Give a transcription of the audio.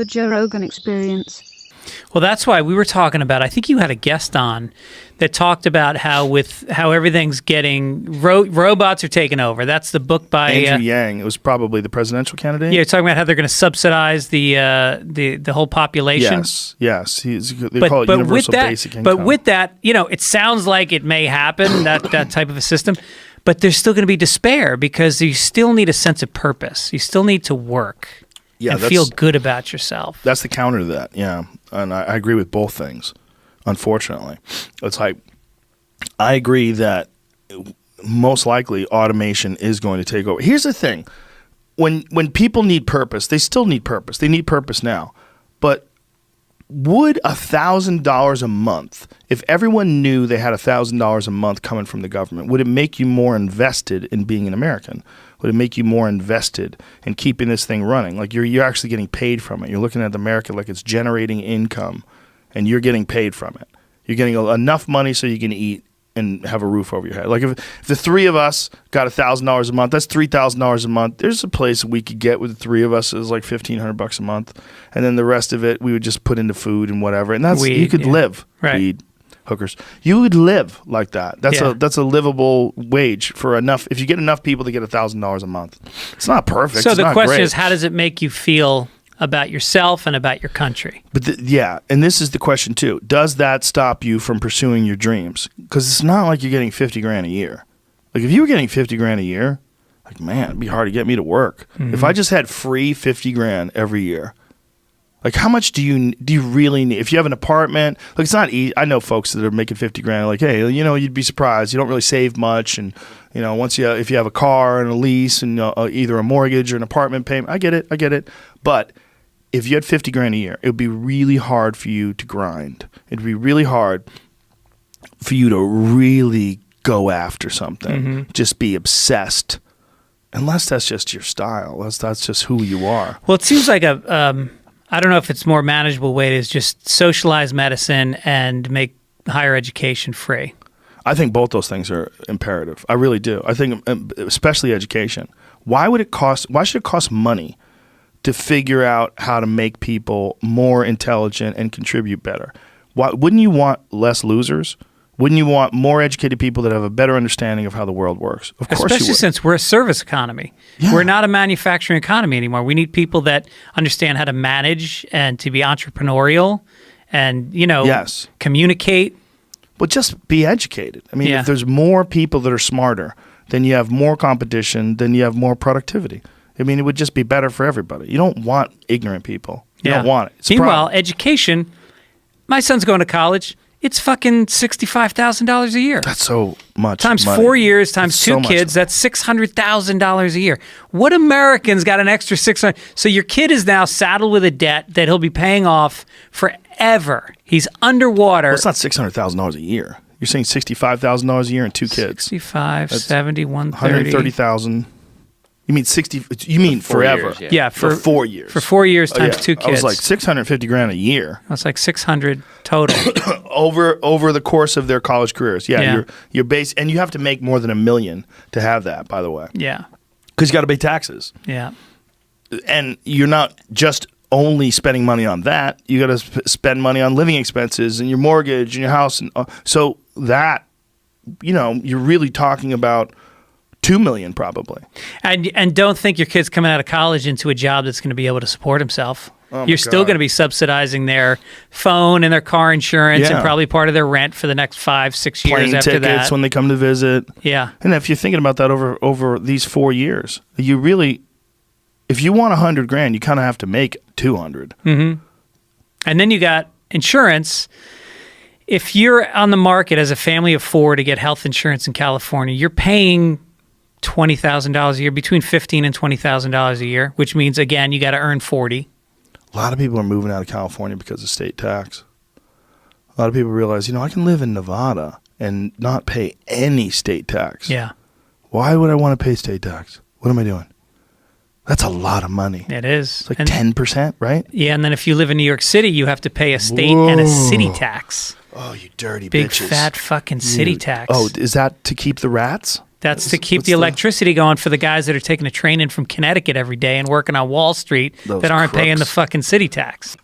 The Joe Rogan Experience. Well, that's why we were talking about, I think you had a guest on that talked about how everything's getting, robots are taking over. That's the book by Andrew Yang. It was probably the presidential candidate. Yeah, talking about how they're going to subsidize the whole population. Yes. They call it universal basic income. But with that, it sounds like it may happen, that type of a system. But there's still going to be despair because you still need a sense of purpose. You still need to work and feel good about yourself. That's the counter to that, yeah. And I agree with both things, unfortunately. It's like, I agree that most likely automation is going to take over. Here's the thing. When people need purpose, they still need purpose. They need purpose now. But would $1,000 a month, if everyone knew they had $1,000 a month coming from the government, would it make you more invested in being an American? Would it make you more invested in keeping this thing running? Like you're actually getting paid from it. You're looking at America like it's generating income, and you're getting paid from it. You're getting enough money so you can eat and have a roof over your head. Like if the three of us got $1,000 a month, that's $3,000 a month. There's a place we could get with the three of us is like $1,500 a month, and then the rest of it we would just put into food and whatever. And that's you could live. Right. Weed, hookers. You would live like that. That's a livable wage for enough. If you get enough people to get $1,000 a month, it's not perfect. So it's the not question great. is, how does it make you feel about yourself and about your country? But and this is the question too. Does that stop you from pursuing your dreams? Because it's not like you're getting $50,000 a year. Like if you were getting $50,000 a year, like man, it'd be hard to get me to work. Mm-hmm. If I just had free $50,000 every year, like how much do you really need? If you have an apartment, like it's not easy. I know folks that are making $50,000. Like, hey, you'd be surprised. You don't really save much, and if you have a car and a lease and either a mortgage or an apartment payment, I get it. But if you had $50,000 a year, it would be really hard for you to grind. It'd be really hard for you to really go after something. Mm-hmm. Just be obsessed, unless that's just your style. Unless that's just who you are. Well, it seems like I don't know if it's more manageable way to just socialize medicine and make higher education free. I think both those things are imperative. I really do. I think especially education. Why should it cost money to figure out how to make people more intelligent and contribute better? Wouldn't you want less losers? Wouldn't you want more educated people that have a better understanding of how the world works? Of course you would. Especially since we're a service economy. Yeah. We're not a manufacturing economy anymore. We need people that understand how to manage and to be entrepreneurial and, communicate. Well, just be educated. I mean, if there's more people that are smarter, then you have more competition, then you have more productivity. I mean, it would just be better for everybody. You don't want ignorant people. You don't want it. It's Meanwhile, education, my son's going to college. It's fucking $65,000 a year. That's so much times money. 4 years, times two kids, that's $600,000 a year. What Americans got an extra $600,000? So your kid is now saddled with a debt that he'll be paying off forever. He's underwater. Well, it's not $600,000 a year. You're saying $65,000 a year and two kids. 65, that's 70, 130. $130,000. You mean 60? You mean forever? Years, yeah, for 4 years. For 4 years times two kids. I was like $650,000 a year. That's like $600 total over the course of their college careers. Yeah. You're base, and you have to make more than $1 million to have that. By the way. Yeah. Because you got to pay taxes. Yeah. And you're not just only spending money on that. You got to spend money on living expenses and your mortgage and your house, and so that you're really talking about $2 million probably. And don't think your kid's coming out of college into a job that's going to be able to support himself. Oh You're still going to be subsidizing their phone and their car insurance and probably part of their rent for the next 5-6 years Plane after tickets that. when they come to visit. Yeah. And if you're thinking about that over these 4 years, you really, if you want $100,000, you kind of have to make 200. Mm-hmm. And then you got insurance. If you're on the market as a family of 4 to get health insurance in California, you're paying $20,000 a year, between $15,000 and $20,000 a year, which means, again, you got to earn 40. A lot of people are moving out of California because of state tax. A lot of people realize, I can live in Nevada and not pay any state tax. Yeah. Why would I want to pay state tax? What am I doing? That's a lot of money. It is. It's like 10%, right? Yeah, and then if you live in New York City, you have to pay a state and a city tax. Oh, you dirty Big bitches. fat fucking city tax. Oh, is that to keep the rats? That's to keep what's the electricity going for the guys that are taking a train in from Connecticut every day and working on Wall Street Those that aren't paying the crooks. fucking city tax.